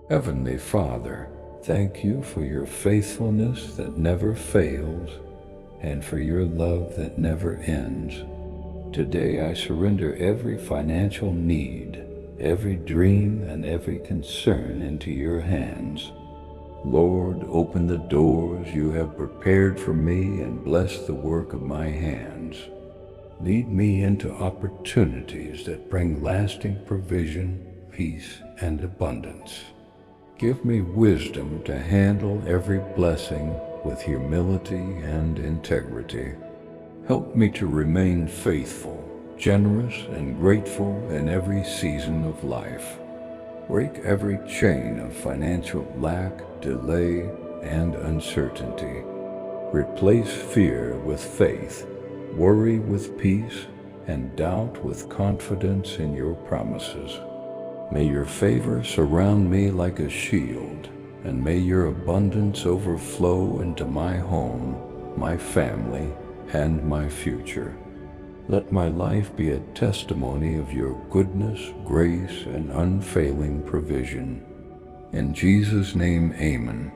Heavenly Father, thank you for your faithfulness that never fails and for your love that never ends. Today I surrender every financial need, every dream, and every concern into your hands. Lord, open the doors you have prepared for me and bless the work of my hands. Lead me into opportunities that bring lasting provision, peace, and abundance. Give me wisdom to handle every blessing with humility and integrity. Help me to remain faithful, generous, and grateful in every season of life. Break every chain of financial lack, delay, and uncertainty. Replace fear with faith, worry with peace, and doubt with confidence in your promises. May your favor surround me like a shield, and may your abundance overflow into my home, my family, and my future. Let my life be a testimony of your goodness, grace, and unfailing provision. In Jesus' name, amen.